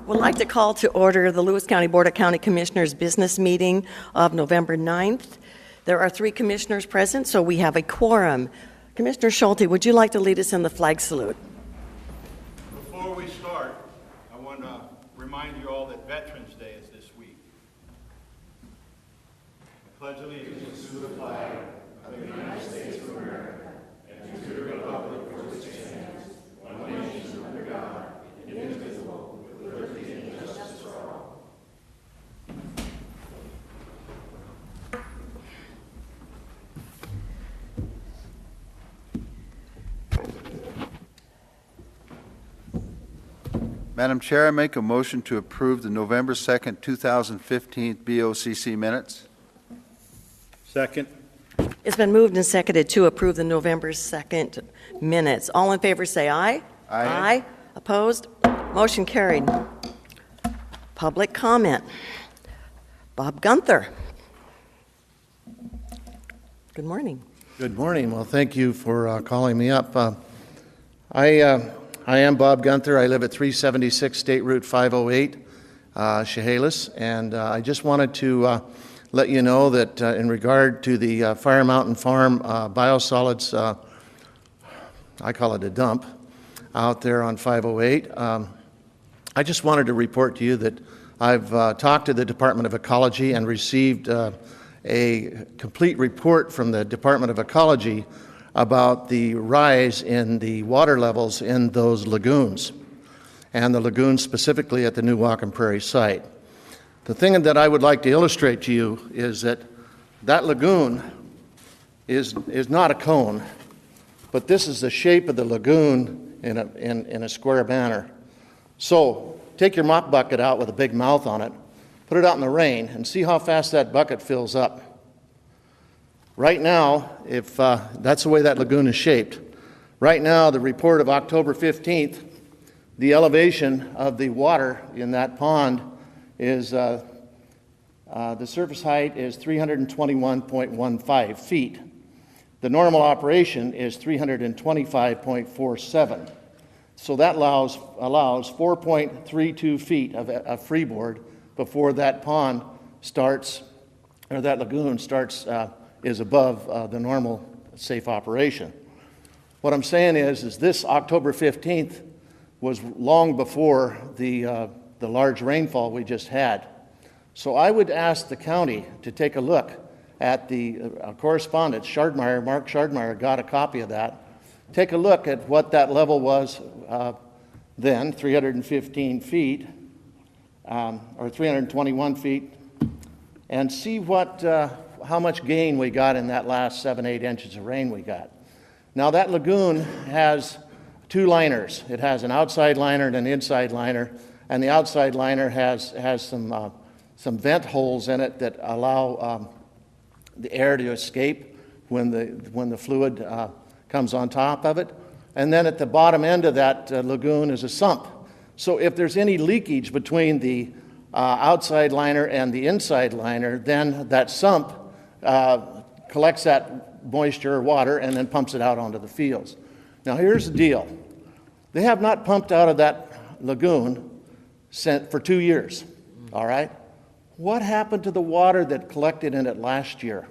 Would like to call to order the Lewis County Board of County Commissioners business meeting of November 9th. There are 3 commissioners present, so we have a quorum. Commissioner Schulte, would you like to lead us in the flag salute? Before we start, I want to remind you all that Veterans Day is this week. I pledge allegiance to the flag of the United States of America and to the republic for which it stands, one nation under God, indivisible, with liberty and justice for all. Madam Chair, I make a motion to approve the November 2nd, 2015 BOCC minutes. Second. It's been moved and seconded to approve the November 2nd minutes. All in favor say aye. Aye. Aye. Opposed? Motion carried. Public comment. Bob Gunther. Good morning. Good morning. Well, thank you for calling me up. I am Bob Gunther. I live at 376 State Route 508, Chehalis, and I just wanted to let you know that in regard to the Fire Mountain Farm biosolids, I call it a dump, out there on 508, I just wanted to report to you that I've talked to the Department of Ecology and received a complete report from the Department of Ecology about the rise in the water levels in those lagoons, and the lagoons specifically at the New Whatcom Prairie site. The thing that I would like to illustrate to you is that that lagoon is not a cone, but this is the shape of the lagoon in a square manner. So take your mop bucket out with a big mouth on it, put it out in the rain, and see how fast that bucket fills up. Right now, if that's the way that lagoon is shaped, right now the report of October 15th, the elevation of the water in that pond is, the surface height is 321.15 feet. The normal operation is 325.47. So that allows 4.32 feet of freeboard before that pond starts, or that lagoon starts, is above the normal safe operation. What I'm saying is this October 15th was long before the large rainfall we just had. So I would ask the county to take a look at the correspondence. Mark Shardmeyer got a copy of that. Take a look at what that level was then, 315 feet, or 321 feet, and see how much gain we got in that last 7-8 inches of rain we got. Now that lagoon has 2 liners. It has an outside liner and an inside liner, and the outside liner has some vent holes in it that allow the air to escape when the fluid comes on top of it. And then at the bottom end of that lagoon is a sump. So if there's any leakage between the outside liner and the inside liner, then that sump collects that moisture or water and then pumps it out onto the fields. Now here's the deal. They have not pumped out of that lagoon for 2 years, all right? What happened to the water that collected in it last year?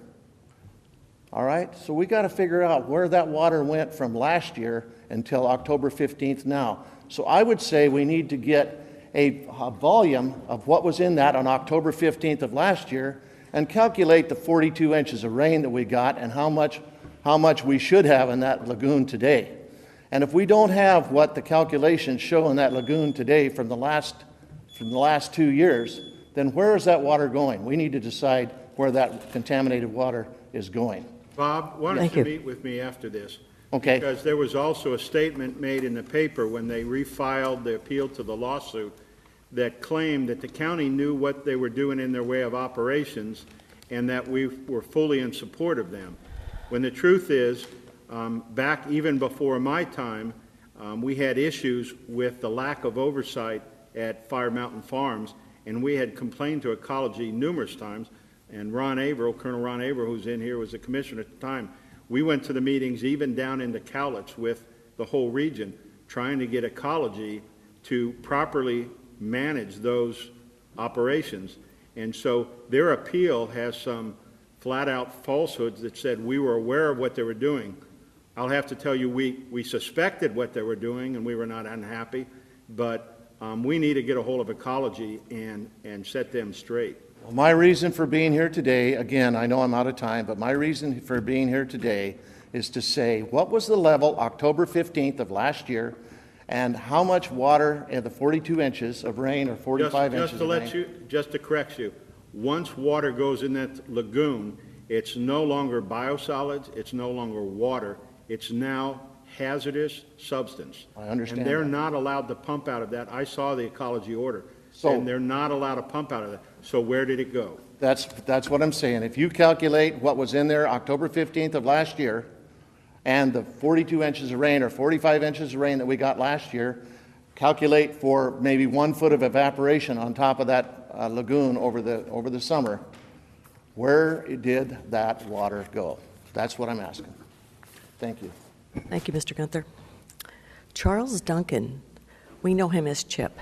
All right, so we got to figure out where that water went from last year until October 15th now. So I would say we need to get a volume of what was in that on October 15th of last year and calculate the 42 inches of rain that we got and how much we should have in that lagoon today. And if we don't have what the calculations show in that lagoon today from the last 2 years, then where is that water going? We need to decide where that contaminated water is going. Bob, why don't you meet with me after this? Okay. Because there was also a statement made in the paper when they refiled the appeal to the lawsuit that claimed that the county knew what they were doing in their way of operations and that we were fully in support of them. When the truth is, back even before my time, we had issues with the lack of oversight at Fire Mountain Farms, and we had complained to Ecology numerous times, and Colonel Ron Averill, who's in here, was the commissioner at the time. We went to the meetings even down into Cowlitz with the whole region, trying to get Ecology to properly manage those operations. And so their appeal has some flat-out falsehoods that said we were aware of what they were doing. I'll have to tell you, we suspected what they were doing, and we were not unhappy, but we need to get a hold of ecology and set them straight. Well, my reason for being here today, again, I know I'm out of time, but my reason for being here today is to say, what was the level October 15th of last year, and how much water in the 42 inches of rain or 45 inches of rain? Just to correct you, once water goes in that lagoon, it's no longer biosolids, it's no longer water, it's now hazardous substance. I understand And they're that. not allowed to pump out of that. I saw the ecology order. So- And they're not allowed to pump out of that. So where did it go? That's what I'm saying. If you calculate what was in there October 15th of last year and the 42 inches of rain or 45 inches of rain that we got last year, calculate for maybe 1 foot of evaporation on top of that lagoon over the summer, where did that water go? That's what I'm asking. Thank you. Thank you, Mr. Gunther. Charles Duncan, we know him as Chip.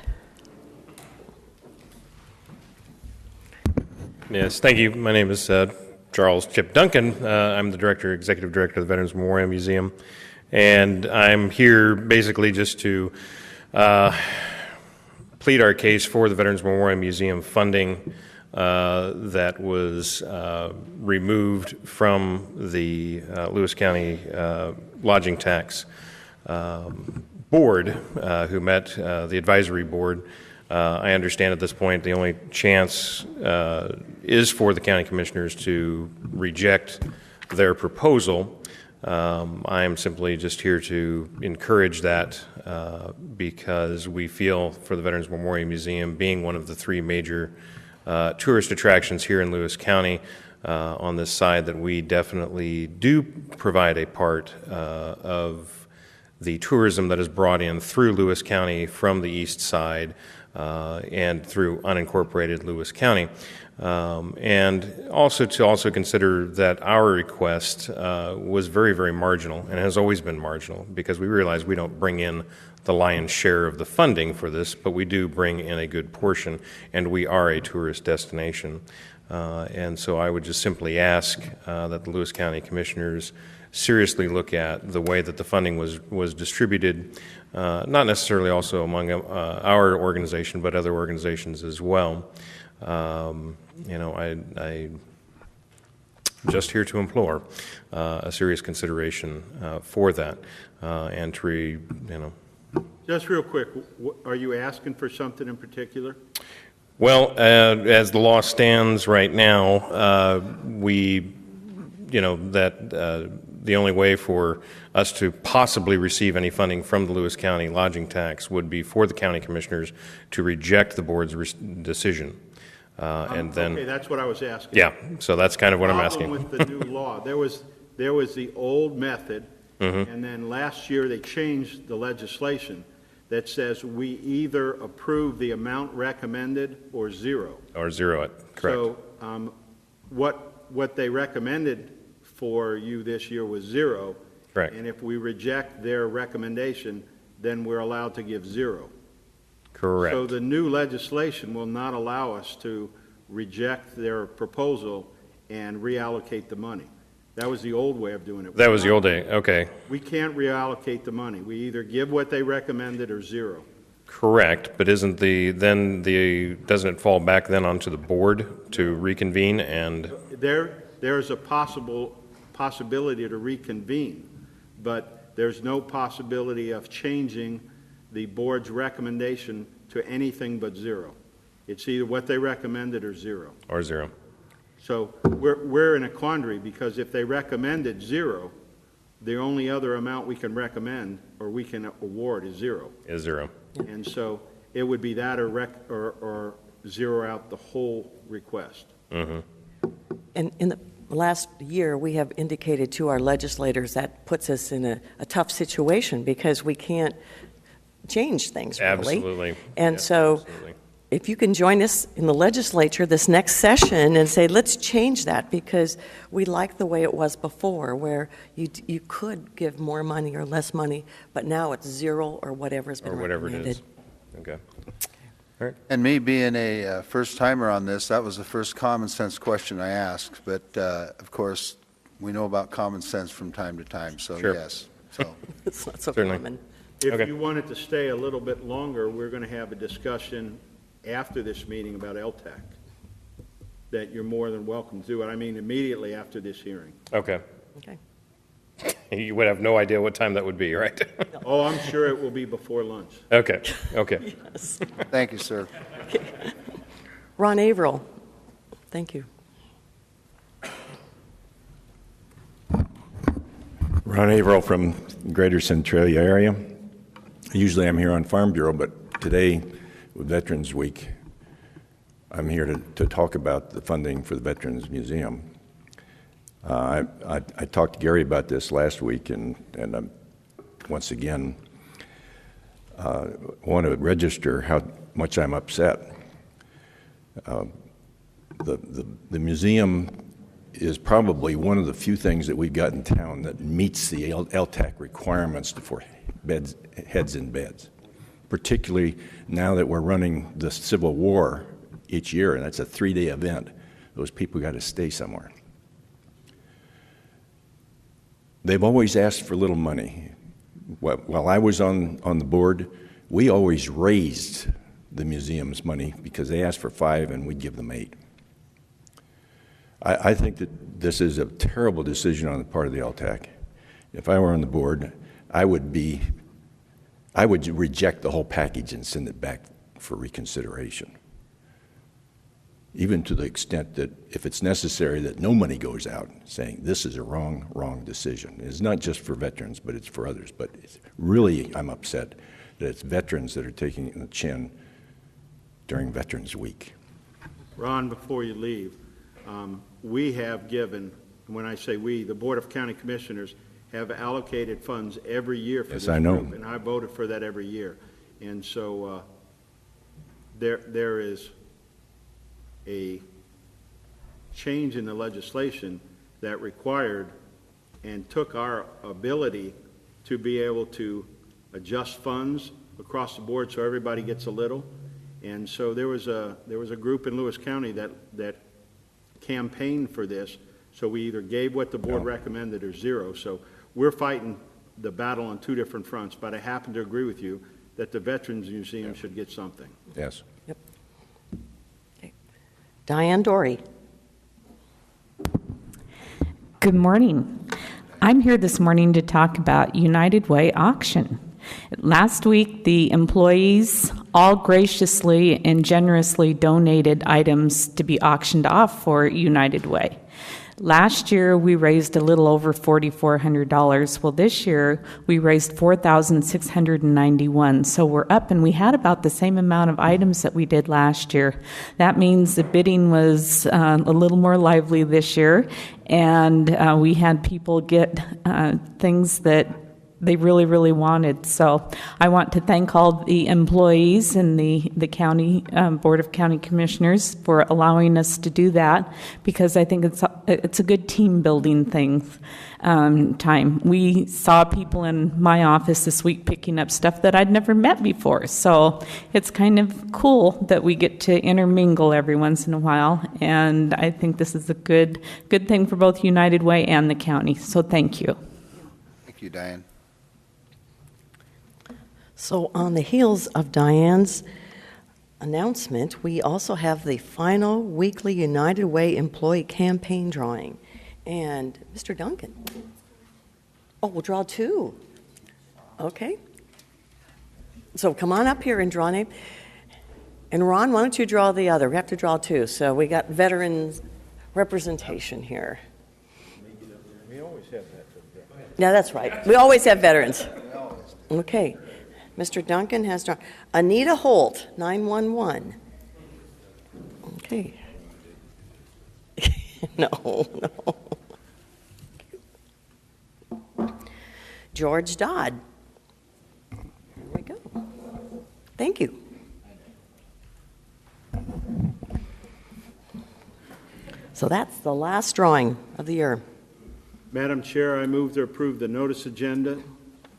Yes, thank you. My name is Charles Chip Duncan. I'm the executive director of the Veterans Memorial Museum, and I'm here basically just to plead our case for the Veterans Memorial Museum funding that was removed from the Lewis County lodging tax board, who met the advisory board. I understand at this point the only chance is for the county commissioners to reject their proposal. I am simply just here to encourage that because we feel for the Veterans Memorial Museum being one of the 3 major tourist attractions here in Lewis County on this side that we definitely do provide a part of the tourism that is brought in through Lewis County from the east side and through unincorporated Lewis County. And also to consider that our request was very, very marginal and has always been marginal because we realize we don't bring in the lion's share of the funding for this, but we do bring in a good portion, and we are a tourist destination. And so I would just simply ask that the Lewis County Commissioners seriously look at the way that the funding was distributed, not necessarily also among our organization, but other organizations as well. I just here to implore a serious consideration for that, and to Just real quick, are you asking for something in particular? Well, as the law stands right now, the only way for us to possibly receive any funding from the Lewis County lodging tax would be for the county commissioners to reject the board's decision. And then, okay, that's what I was asking. yeah, so that's kind of what I'm asking. Problem with the new law, there was the old method, and then last year they changed the legislation that says we either approve the amount recommended or zero. Or zero it, correct. So what they recommended for you this year was zero. Correct. And if we reject their recommendation, then we're allowed to give zero. Correct. So the new legislation will not allow us to reject their proposal and reallocate the money. That was the old way of doing it. That was the old day, okay. We can't reallocate the money. We either give what they recommended or zero. Correct, but doesn't it fall back then onto the board to reconvene and? There's a possibility to reconvene, but there's no possibility of changing the board's recommendation to anything but zero. It's either what they recommended or zero. Or zero. So we're in a quandary because if they recommended zero, the only other amount we can recommend or we can award is zero. Is zero. And so it would be that or zero out the whole request. Mm-hmm. And in the last year, we have indicated to our legislators that puts us in a tough situation because we can't change things, really. Absolutely. And Yeah, so absolutely. if you can join us in the legislature this next session and say, let's change that because we like the way it was before where you could give more money or less money, but now it's zero or whatever's been Or whatever it recommended. is. Okay. And me being a first-timer on this, that was the first common sense question I asked. But, of course, we know about common sense from time to time, so Sure. yes. So, It's not so Certainly. common. If Okay. you wanted to stay a little bit longer, we're going to have a discussion after this meeting about LTAC, that you're more than welcome to do it. I mean, immediately after this hearing. Okay. Okay. You would have no idea what time that would be, right? Oh, I'm sure it will be before lunch. Okay, okay. thank you, sir. Ron Averill, thank you. Ron Averill from Greater Centralia area. Usually I'm here on Farm Bureau, but today, with Veterans Week, I'm here to talk about the funding for the Veterans Museum. I talked to Gary about this last week, and once again, want to register how much I'm upset. The museum is probably one of the few things that we've got in town that meets the LTAC requirements for heads in beds, particularly now that we're running the Civil War each year, and that's a 3-day event. Those people got to stay somewhere. They've always asked for little money. While I was on the board, we always raised the museum's money because they asked for 5 and we'd give them 8. I think that this is a terrible decision on the part of the LTAC. If I were on the board, I would reject the whole package and send it back for reconsideration. Even to the extent that if it's necessary that no money goes out, saying this is a wrong decision. It's not just for veterans, but it's for others. But it's really, I'm upset that it's veterans that are taking it in the chin during Veterans Week. Ron, before you leave, we have given, when I say we, the Board of County Commissioners have allocated funds every year for Yes, this I know. group, and I voted for that every year. And so there is a change in the legislation that required and took our ability to be able to adjust funds across the board so everybody gets a little. And so there was a group in Lewis County that campaigned for this. So we either gave what the board recommended or zero. So we're fighting the battle on 2 different fronts, but I happen to agree with you that the Veterans Museum should get something. Yes. Okay. Diane Dory. Good morning. I'm here this morning to talk about United Way auction. Last week, the employees all graciously and generously donated items to be auctioned off for United Way. Last year, we raised a little over $4,400. Well, this year, we raised $4,691. So we're up, and we had about the same amount of items that we did last year. That means the bidding was a little more lively this year, and we had people get things that they really, really wanted. So I want to thank all the employees and the county Board of County Commissioners for allowing us to do that, because I think it's a good team building thing. Time. We saw people in my office this week picking up stuff that I'd never met before. So it's kind of cool that we get to intermingle every once in a while, and I think this is a good thing for both United Way and the county. So thank you. Thank you, Diane. So on the heels of Diane's announcement, we also have the final weekly United Way employee campaign drawing. And Mr. Duncan. Oh, we'll draw 2. Okay. So come on up here and draw a name. And Ron, why don't you draw the other? We have to draw 2. So we got veterans representation here. We always have that. Yeah, that's right. We always have veterans. Okay. Mr. Duncan has drawn. Anita Holt, 911. Okay. No. George Dodd. There we go. Thank you. So that's the last drawing of the year. Madam Chair, I move to approve the notice agenda,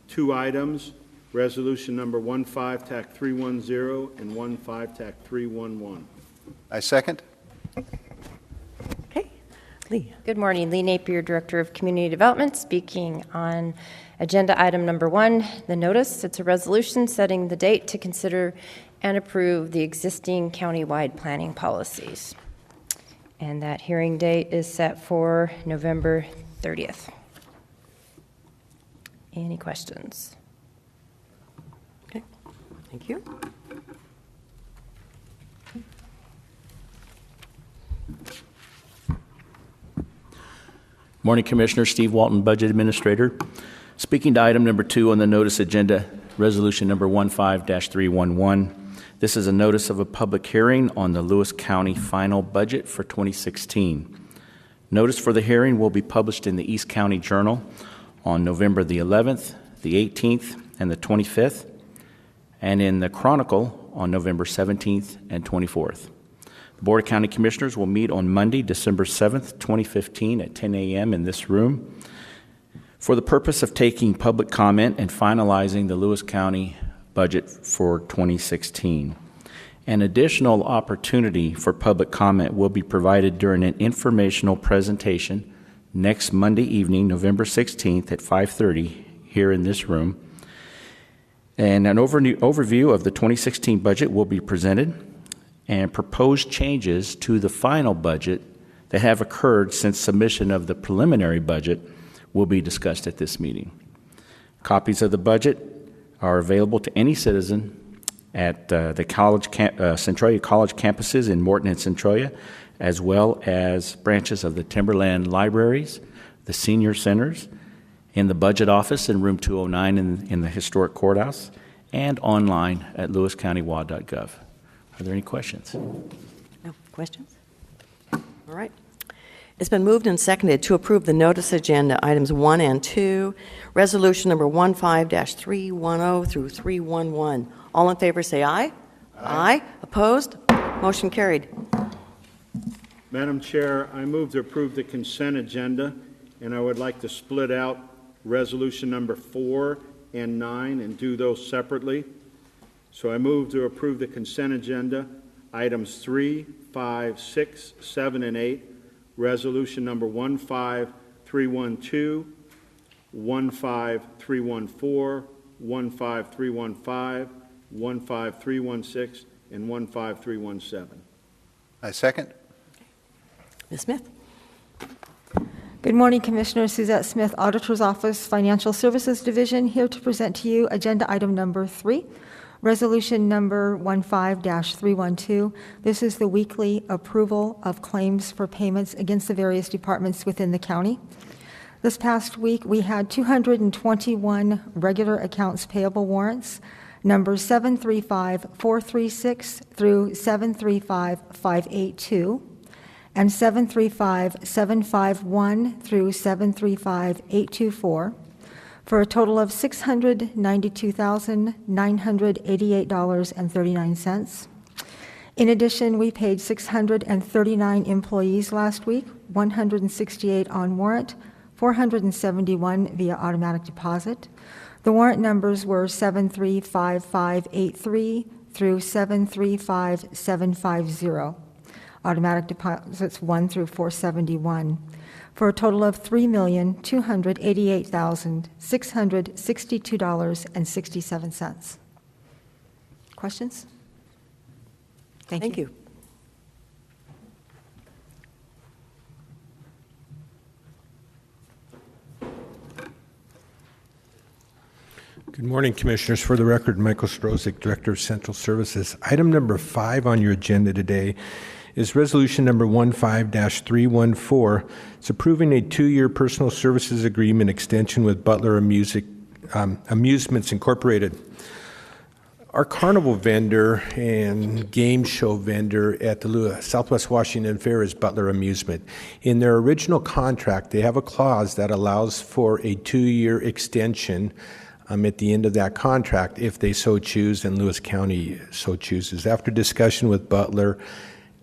2 items. Resolution number 15-310 and 15-311. I second. Okay. Lee. Good morning. Lee Napier, Director of Community Development, speaking on agenda item number 1, the notice. It's a resolution setting the date to consider and approve the existing countywide planning policies. And that hearing date is set for November 30th. Any questions? Okay. Thank you. Morning, Commissioner. Steve Walton, Budget Administrator. Speaking to item number 2 on the notice agenda, resolution number 15-311. This is a notice of a public hearing on the Lewis County final budget for 2016. Notice for the hearing will be published in the East County Journal on November the 11th, the 18th, and the 25th, and in the Chronicle on November 17th and 24th. The Board of County Commissioners will meet on Monday, December 7th, 2015 at 10 a.m. in this room for the purpose of taking public comment and finalizing the Lewis County budget for 2016. An additional opportunity for public comment will be provided during an informational presentation next Monday evening, November 16th at 5:30 here in this room. And an overview of the 2016 budget will be presented, and proposed changes to the final budget that have occurred since submission of the preliminary budget will be discussed at this meeting. Copies of the budget are available to any citizen at the Centralia College campuses in Morton and Centralia, as well as branches of the Timberland Libraries, the senior centers, in the budget office in room 209 in the historic courthouse, and online at lewiscountywa.gov. Are there any questions? No questions? All right. It's been moved and seconded to approve the notice agenda items 1 and 2, resolution number 15-310 through 311. All in favor say aye. Aye. Opposed? Motion carried. Madam Chair, I move to approve the consent agenda, and I would like to split out resolution number 4 and 9 and do those separately. So I move to approve the consent agenda, items 3, 5, 6, 7, and 8, resolution number 15-312, 15-314, 15-315, 15-316, and 15-317. I second. Ms. Smith. Good morning, Commissioner. Suzette Smith, Auditor's Office, Financial Services Division, here to present to you agenda item number 3, resolution number 15-312. This is the weekly approval of claims for payments against the various departments within the county. This past week, we had 221 regular accounts payable warrants, numbers 735-436 through 735-582, and 735-751 through 735-824, for a total of $692,988.39. In addition, we paid 639 employees last week, 168 on warrant, 471 via automatic deposit. The warrant numbers were 735-583 through 735-750. Automatic deposits 1 through 471, for a total of $3,288,662.67. Questions? Thank you. Good morning, Commissioners. For the record, Michael Strozik, Director of Central Services. Item number 5 on your agenda today is resolution number 15-314. It's approving a 2-year personal services agreement extension with Butler Amusements Incorporated. Our carnival vendor and game show vendor at the Southwest Washington Fair is Butler Amusement. In their original contract, they have a clause that allows for a 2-year extension at the end of that contract if they so choose and Lewis County so chooses. After discussion with Butler,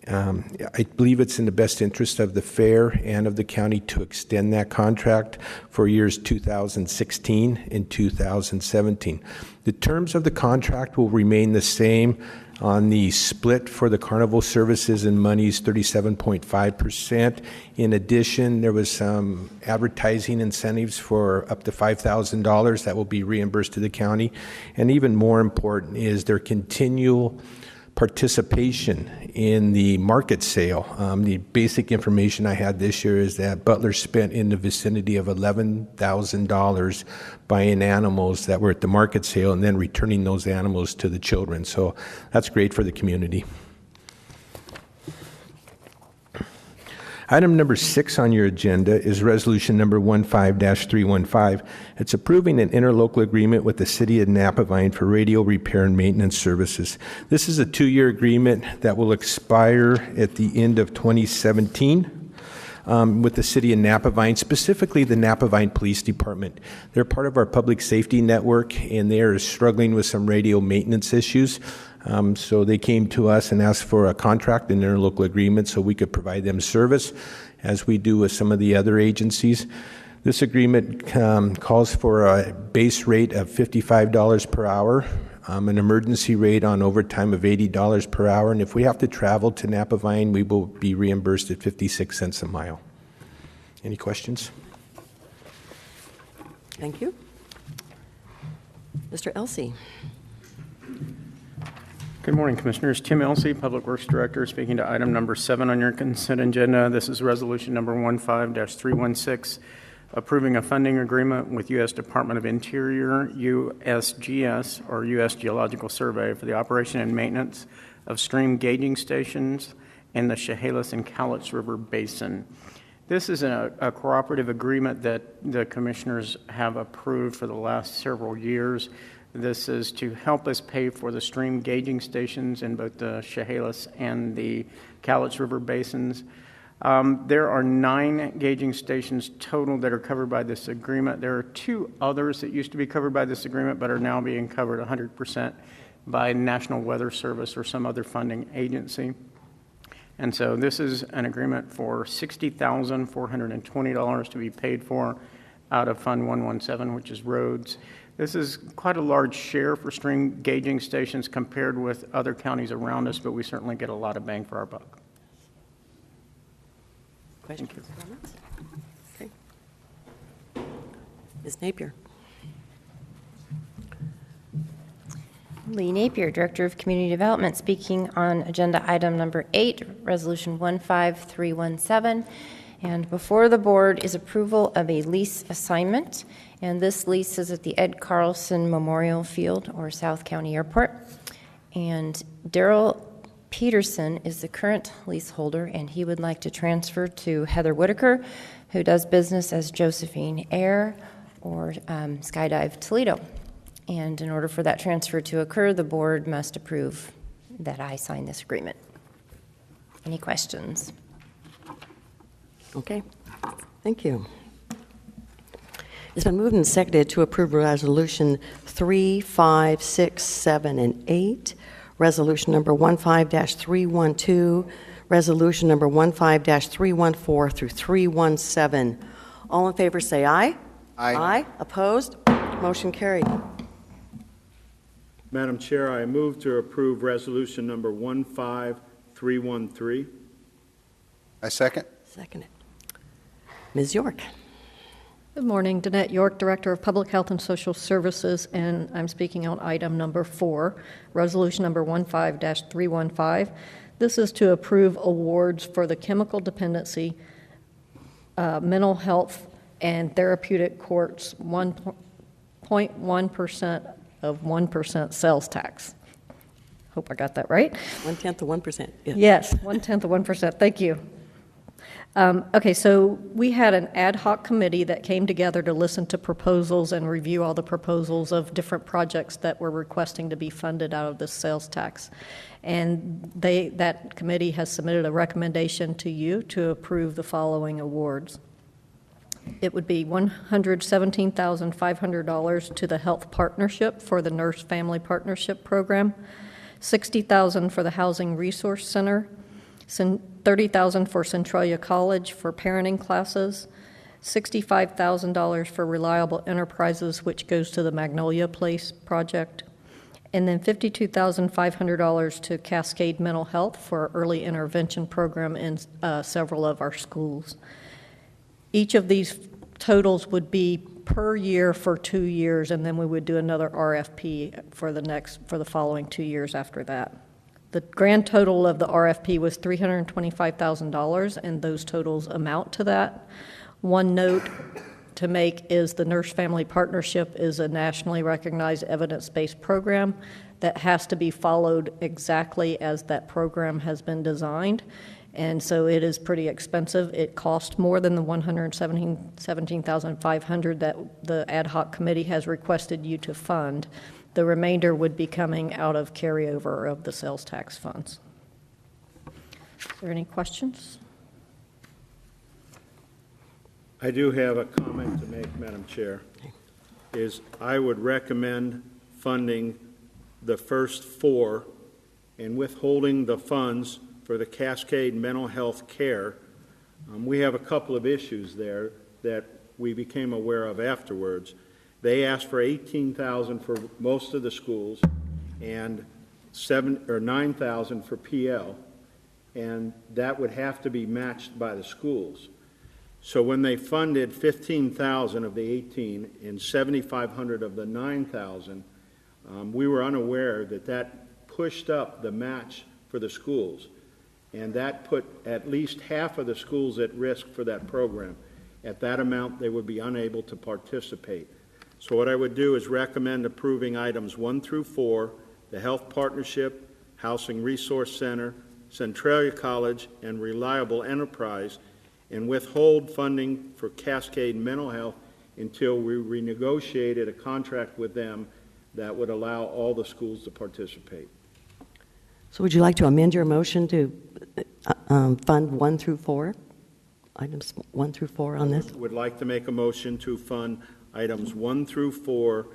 I believe it's in the best interest of the fair and of the county to extend that contract for years 2016 and 2017. The terms of the contract will remain the same. On the split for the carnival services and monies, 37.5%. In addition, there was some advertising incentives for up to $5,000 that will be reimbursed to the county. And even more important is their continual participation in the market sale. The basic information I had this year is that Butler spent in the vicinity of $11,000 buying animals that were at the market sale and then returning those animals to the children. So that's great for the community. Item number 6 on your agenda is resolution number 15-315. It's approving an interlocal agreement with the City of Napavine for radio repair and maintenance services. This is a 2-year agreement that will expire at the end of 2017. With the City of Napavine, specifically the Napavine Police Department. They're part of our public safety network, and they are struggling with some radio maintenance issues. So they came to us and asked for a contract, an interlocal agreement, so we could provide them service, as we do with some of the other agencies. This agreement calls for a base rate of $55 per hour, an emergency rate on overtime of $80 per hour, and if we have to travel to Napavine, we will be reimbursed at 56 cents a mile. Any questions? Thank you. Mr. Elsey. Good morning, Commissioners. Tim Elsey, Public Works Director, speaking to item number 7 on your consent agenda. This is resolution number 15-316, approving a funding agreement with U.S. Department of Interior, USGS, or U.S. Geological Survey for the operation and maintenance of stream gauging stations in the Chehalis and Cowlitz River Basin. This is a cooperative agreement that the Commissioners have approved for the last several years. This is to help us pay for the stream gauging stations in both the Chehalis and the Cowlitz River Basins. There are 9 gauging stations total that are covered by this agreement. There are 2 others that used to be covered by this agreement but are now being covered 100% by National Weather Service or some other funding agency. And so this is an agreement for $60,420 to be paid for out of Fund 117, which is roads. This is quite a large share for stream gauging stations compared with other counties around us, but we certainly get a lot of bang for our buck. Questions, comments? Okay. Ms. Napier. Lee Napier, Director of Community Development, speaking on agenda item number 8, resolution 15317. And before the board is approval of a lease assignment. And this lease is at the Ed Carlson Memorial Field or South County Airport. And Daryl Peterson is the current leaseholder, and he would like to transfer to Heather Whitaker, who does business as Josephine Air or Skydive Toledo. And in order for that transfer to occur, the board must approve that I sign this agreement. Any questions? Okay. Thank you. It's been moved and seconded to approve Resolution 3, 5, 6, 7, and 8, Resolution number 15-312, Resolution number 15-314 through 317. All in favor say aye. Aye. Aye. Opposed? Motion carried. Madam Chair, I move to approve resolution number 15313. I second. Seconded. Ms. York. Good morning, Danette York, Director of Public Health and Social Services, and I'm speaking on item number 4, resolution number 15-315. This is to approve awards for the chemical dependency, mental health, and therapeutic courts 1.1% of 1% sales tax. Hope I got that right. 1/10 of 1%. Yes, 1/10 of 1%. Thank you. Okay, so we had an ad hoc committee that came together to listen to proposals and review all the proposals of different projects that we're requesting to be funded out of this sales tax. And that committee has submitted a recommendation to you to approve the following awards. It would be $117,500 to the Health Partnership for the Nurse Family Partnership Program, $60,000 for the Housing Resource Center, $30,000 for Centralia College for parenting classes, $65,000 for Reliable Enterprises, which goes to the Magnolia Place project, and then $52,500 to Cascade Mental Health for early intervention program in several of our schools. Each of these totals would be per year for 2 years, and then we would do another RFP for the following 2 years after that. The grand total of the RFP was $325,000, and those totals amount to that. One note to make is the Nurse Family Partnership is a nationally recognized evidence-based program that has to be followed exactly as that program has been designed. And so it is pretty expensive. It costs more than the $117,500 that the ad hoc committee has requested you to fund. The remainder would be coming out of carryover of the sales tax funds. Is there any questions? I do have a comment to make, Madam Chair, is I would recommend funding the first 4 and withholding the funds for the Cascade Mental Health Care. We have a couple of issues there that we became aware of afterwards. They asked for $18,000 for most of the schools and $9,000 for PL, and that would have to be matched by the schools. So when they funded $15,000 of the 18 and $7,500 of the 9,000, we were unaware that that pushed up the match for the schools, and that put at least half of the schools at risk for that program. At that amount, they would be unable to participate. So what I would do is recommend approving items 1 through 4, the Health Partnership, Housing Resource Center, Centralia College, and Reliable Enterprise, and withhold funding for Cascade Mental Health until we renegotiated a contract with them that would allow all the schools to participate. So would you like to amend your motion to fund 1 through 4? Items 1 through 4 on this? Would like to make a motion to fund items 1 through 4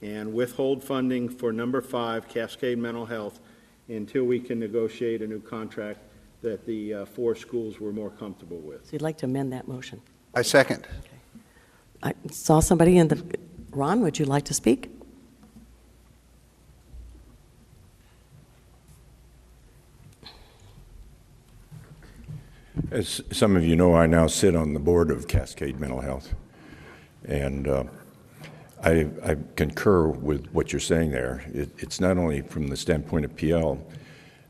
and withhold funding for number 5, Cascade Mental Health, until we can negotiate a new contract that the 4 schools were more comfortable with. So you'd like to amend that motion? I second. I saw somebody in the... Ron, would you like to speak? As some of you know, I now sit on the board of Cascade Mental Health, and I concur with what you're saying there. It's not only from the standpoint of PL,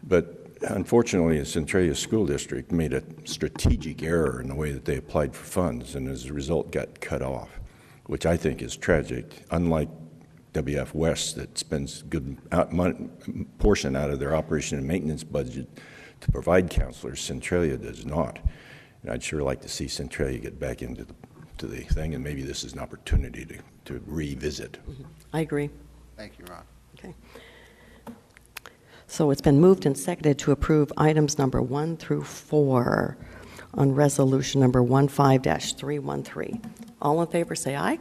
but unfortunately, the Centralia School District made a strategic error in the way that they applied for funds, and as a result got cut off, which I think is tragic. Unlike WF West that spends a good portion out of their operation and maintenance budget to provide counselors, Centralia does not. And I'd sure like to see Centralia get back into the thing, and maybe this is an opportunity to revisit. Mm-hmm. I agree. Thank you, Ron. Okay. So it's been moved and seconded to approve items number 1 through 4 on resolution number 15-313. All in favor say aye.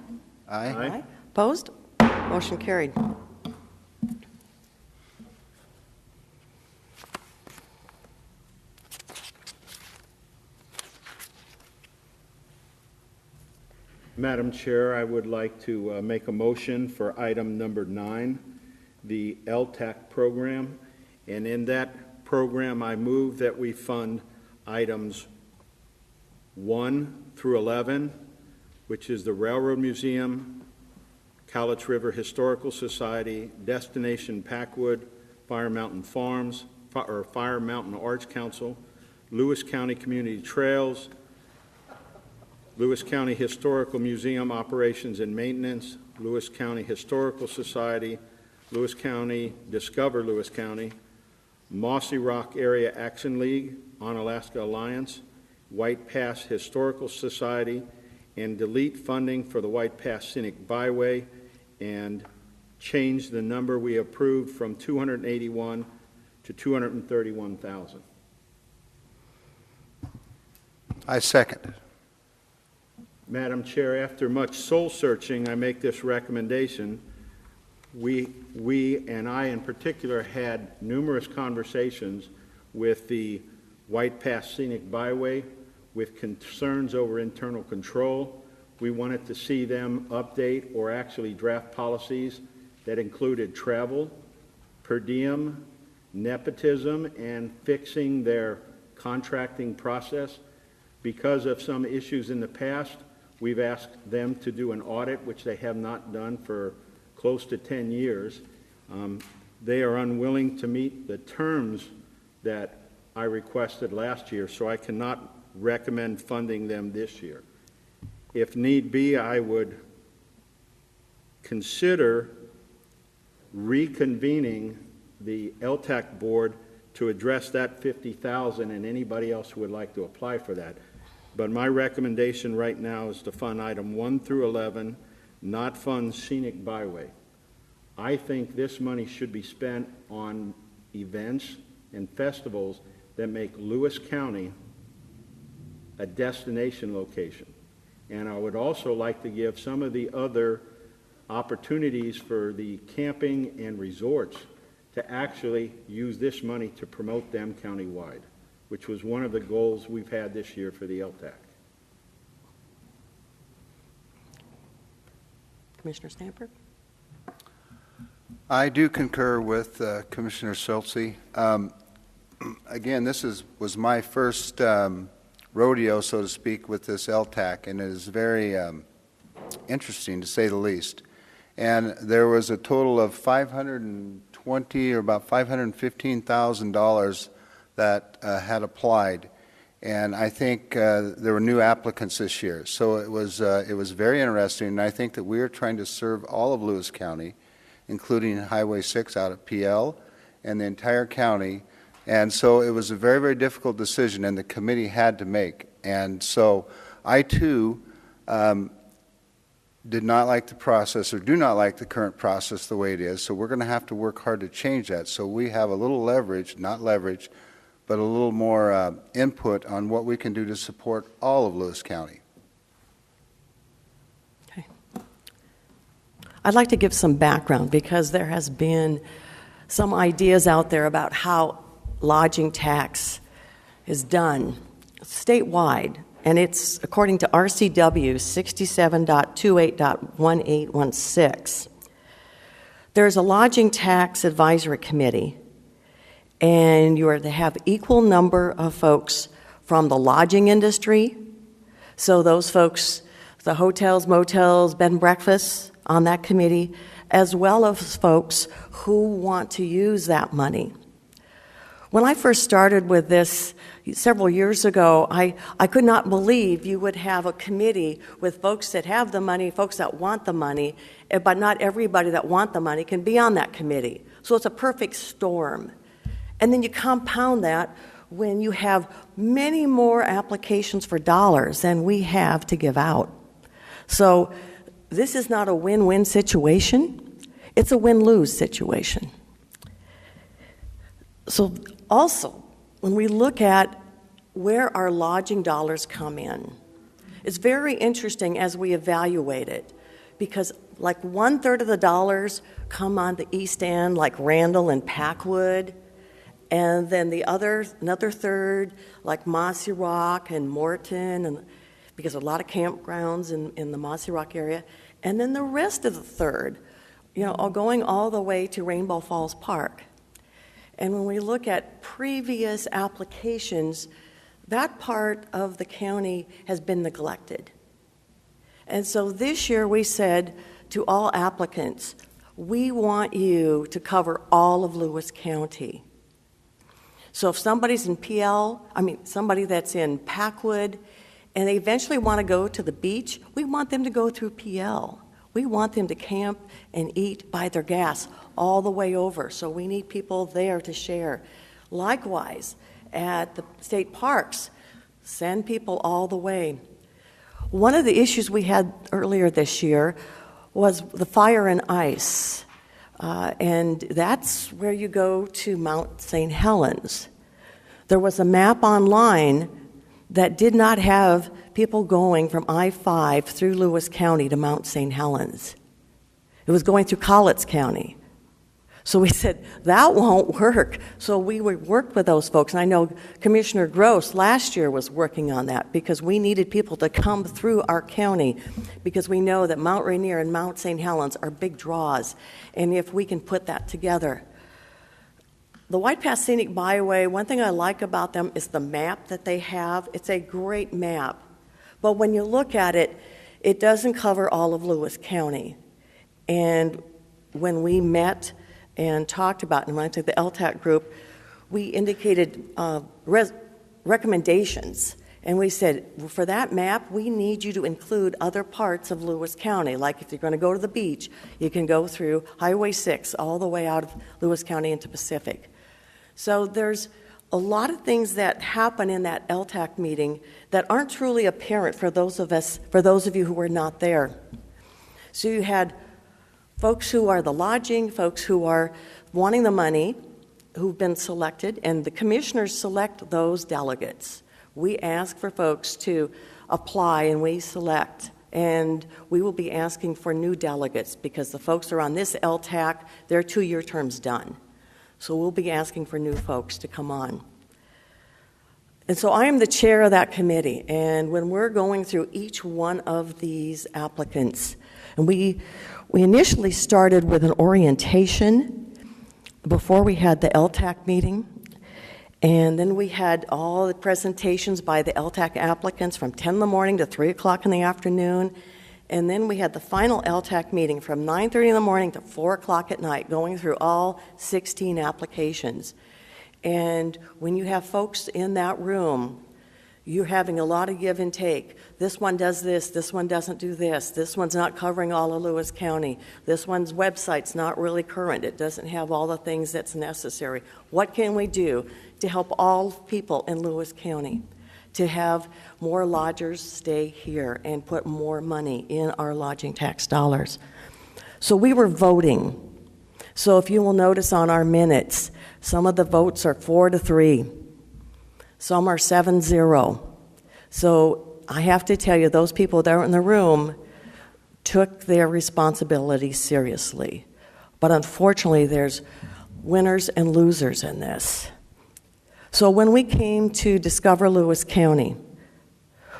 Aye. Aye. Opposed? Motion carried. Madam Chair, I would like to make a motion for item number 9, the LTAC program. And in that program, I move that we fund items 1 through 11, which is the Railroad Museum, Cowlitz River Historical Society, Destination Packwood, Fire Mountain Farms, or Fire Mountain Arts Council, Lewis County Community Trails, Lewis County Historical Museum Operations and Maintenance, Lewis County Historical Society, Lewis County, Discover Lewis County, Mossy Rock Area Action League, On-Alaska Alliance, White Pass Historical Society, and delete funding for the White Pass Scenic Byway, and change the number we approved from 281 to 231,000. I second. Madam Chair, after much soul searching, I make this recommendation. We and I in particular had numerous conversations with the White Pass Scenic Byway with concerns over internal control. We wanted to see them update or actually draft policies that included travel, per diem, nepotism, and fixing their contracting process. Because of some issues in the past, we've asked them to do an audit, which they have not done for close to 10 years. They are unwilling to meet the terms that I requested last year, so I cannot recommend funding them this year. If need be, I would consider reconvening the LTAC board to address that $50,000 and anybody else who would like to apply for that. But my recommendation right now is to fund item 1 through 11, not fund Scenic Byway. I think this money should be spent on events and festivals that make Lewis County a destination location. And I would also like to give some of the other opportunities for the camping and resorts to actually use this money to promote them countywide, which was one of the goals we've had this year for the LTAC. Commissioner Stamper? I do concur with Commissioner Schultze. Again, this was my first rodeo, so to speak, with this LTAC, and it is very interesting, to say the least. And there was a total of $520 or about $515,000 that had applied, and I think there were new applicants this year. So it was very interesting, and I think that we are trying to serve all of Lewis County, including Highway 6 out at PL and the entire county. And so it was a very, very difficult decision, and the committee had to make. And so I, too, did not like the process, or do not like the current process the way it is. So we're going to have to work hard to change that. So we have a little leverage, not leverage, but a little more input on what we can do to support all of Lewis County. Okay. I'd like to give some background, because there has been some ideas out there about how lodging tax is done statewide, and it's according to RCW 67.28.1816. There's a lodging tax advisory committee, and you are to have equal number of folks from the lodging industry, so those folks, the hotels, motels, bed and breakfasts on that committee, as well as folks who want to use that money. When I first started with this several years ago, I could not believe you would have a committee with folks that have the money, folks that want the money, but not everybody that want the money can be on that committee. So it's a perfect storm. And then you compound that when you have many more applications for dollars than we have to give out. So this is not a win-win situation. It's a win-lose situation. So also, when we look at where our lodging dollars come in, it's very interesting as we evaluate it, because like 1/3 of the dollars come on the East End, like Randall and Packwood, and then another third, like Mossy Rock and Morton, and because a lot of campgrounds in the Mossy Rock area, and then the rest of the third, all going all the way to Rainbow Falls Park. And when we look at previous applications, that part of the county has been neglected. And so this year we said to all applicants, we want you to cover all of Lewis County. So if somebody's in somebody that's in Packwood, and they eventually want to go to the beach, we want them to go through PL. We want them to camp and eat, buy their gas all the way over. So we need people there to share. Likewise, at the state parks, send people all the way. One of the issues we had earlier this year was the fire and ice. And that's where you go to Mount St. Helens. There was a map online that did not have people going from I-5 through Lewis County to Mount St. Helens. It was going through Colletts County. So we said, that won't work. So we worked with those folks. And I know Commissioner Gross last year was working on that because we needed people to come through our county because we know that Mount Rainier and Mount St. Helens are big draws. And if we can put that together. The White Pass Scenic Byway, one thing I like about them is the map that they have. It's a great map. But when you look at it, it doesn't cover all of Lewis County. And when we met and talked about, and when I took the LTAC group, we indicated recommendations. And we said, for that map, we need you to include other parts of Lewis County. Like if you're going to go to the beach, you can go through Highway 6 all the way out of Lewis County into Pacific. So there's a lot of things that happen in that LTAC meeting that aren't truly apparent for those of you who were not there. So you had folks who are the lodging, folks who are wanting the money, who've been selected, and the commissioners select those delegates. We ask for folks to apply and we select, and we will be asking for new delegates because the folks who are on this LTAC, their 2-year term's done. So we'll be asking for new folks to come on. And so I am the chair of that committee, and when we're going through each one of these applicants, and we initially started with an orientation before we had the LTAC meeting, and then we had all the presentations by the LTAC applicants from 10 in the morning to 3 o'clock in the afternoon, and then we had the final LTAC meeting from 9:30 in the morning to 4 o'clock at night, going through all 16 applications. And when you have folks in that room, you're having a lot of give and take. This one does this one doesn't do this one's not covering all of Lewis County, this one's website's not really current, it doesn't have all the things that's necessary. What can we do to help all people in Lewis County to have more lodgers stay here and put more money in our lodging tax dollars? So we were voting. So if you will notice on our minutes, some of the votes are 4-3. Some are 7-0. So I have to tell you, those people there in the room took their responsibility seriously. But unfortunately, there's winners and losers in this. So when we came to Discover Lewis County,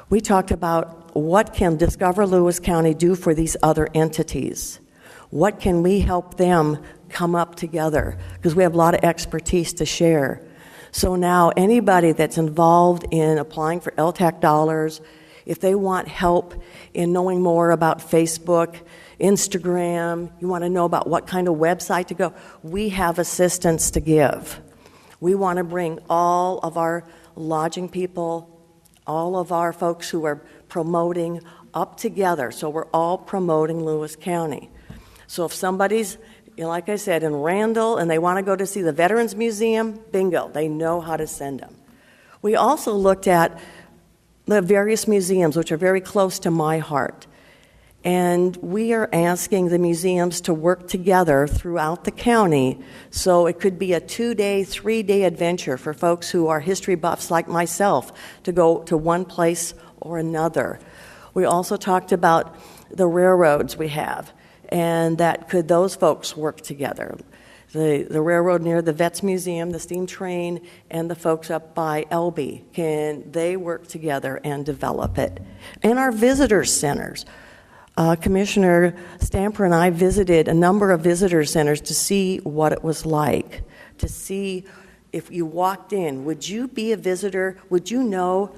we talked about what can Discover Lewis County do for these other entities? What can we help them come up together? Because we have a lot of expertise to share. So now anybody that's involved in applying for LTAC dollars, if they want help in knowing more about Facebook, Instagram, you want to know about what kind of website to go, we have assistance to give. We want to bring all of our lodging people, all of our folks who are promoting up together, so we're all promoting Lewis County. So if somebody's, like I said, in Randall and they want to go to see the Veterans Museum, bingo, they know how to send them. We also looked at the various museums, which are very close to my heart. And we are asking the museums to work together throughout the county, so it could be a 2-day, 3-day adventure for folks who are history buffs like myself to go to one place or another. We also talked about the railroads we have, and that could those folks work together. The railroad near the Vets Museum, the steam train, and the folks up by Elby, can they work together and develop it? And our visitor centers. Commissioner Stamper and I visited a number of visitor centers to see what it was like, to see if you walked in, would you be a visitor? Would you know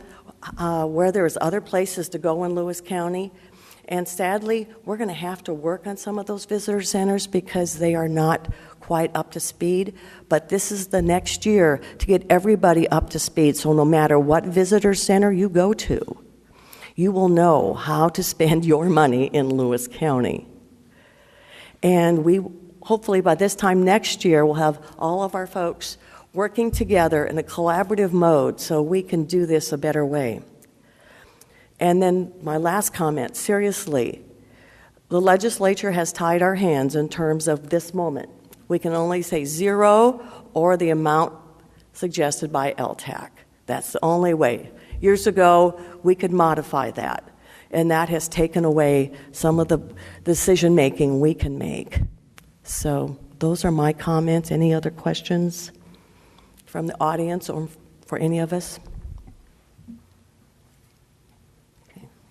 where there's other places to go in Lewis County? And sadly, we're going to have to work on some of those visitor centers because they are not quite up to speed. But this is the next year to get everybody up to speed. So no matter what visitor center you go to, you will know how to spend your money in Lewis County. And we, hopefully by this time next year, we'll have all of our folks working together in a collaborative mode so we can do this a better way. And then my last comment, seriously, the legislature has tied our hands in terms of this moment. We can only say 0 or the amount suggested by LTAC. That's the only way. Years ago, we could modify that, and that has taken away some of the decision-making we can make. So those are my comments. Any other questions from the audience or for any of us?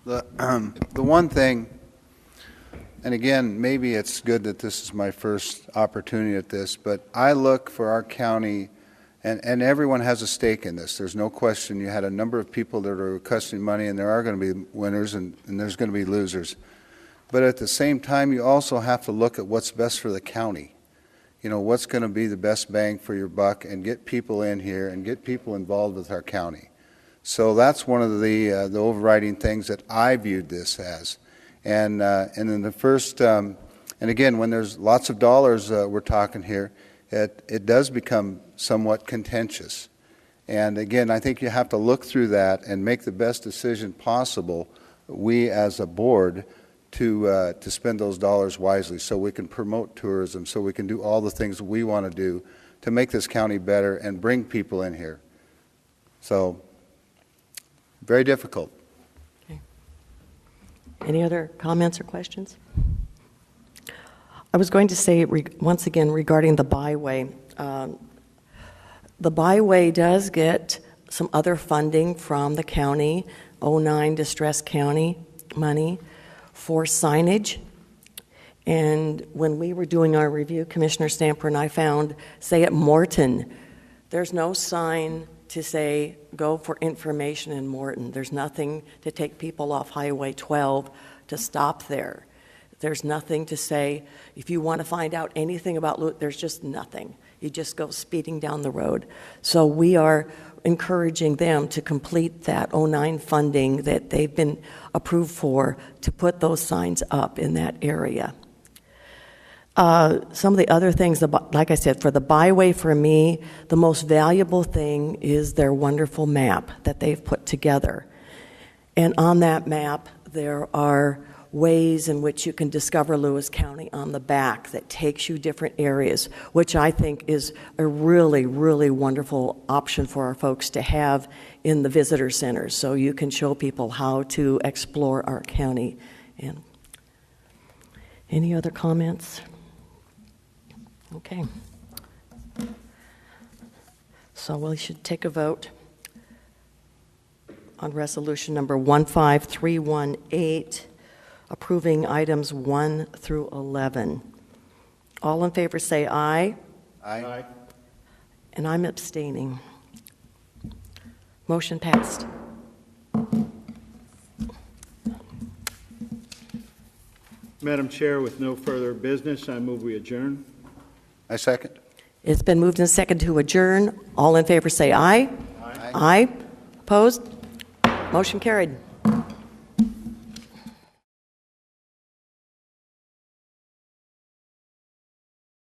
The one thing, and again, maybe it's good that this is my first opportunity at this, but I look for our county, and everyone has a stake in this. There's no question. You had a number of people that are requesting money, and there are going to be winners and there's going to be losers. But at the same time, you also have to look at what's best for the county. You know, what's going to be the best bang for your buck, and get people in here and get people involved with our county. So that's one of the overriding things that I viewed this as. And in the first, and again, when there's lots of dollars we're talking here, it does become somewhat contentious. And again, I think you have to look through that and make the best decision possible, we as a board, to spend those dollars wisely so we can promote tourism, so we can do all the things we want to do to make this county better and bring people in here. So, very difficult. Okay. Any other comments or questions? I was going to say, once again, regarding the byway. The byway does get some other funding from the county, 09 Distress County money for signage. And when we were doing our review, Commissioner Stamper and I found, say at Morton, there's no sign to say, go for information in Morton. There's nothing to take people off Highway 12 to stop there. There's nothing to say, if you want to find out anything about there's just nothing. You just go speeding down the road. So we are encouraging them to complete that 09 funding that they've been approved for to put those signs up in that area. Some of the other things, like I said, for the byway, for me, the most valuable thing is their wonderful map that they've put together. And on that map, there are ways in which you can discover Lewis County on the back that takes you different areas, which I think is a really, really wonderful option for our folks to have in the visitor centers, so you can show people how to explore our county. And any other comments? Okay. So we should take a vote on resolution number 15318, approving items 1 through 11. All in favor say aye. Aye. And I'm abstaining. Motion passed. Madam Chair, with no further business, I move we adjourn. I second. It's been moved and seconded to adjourn. All in favor say aye. Aye. Aye. Opposed? Motion carried.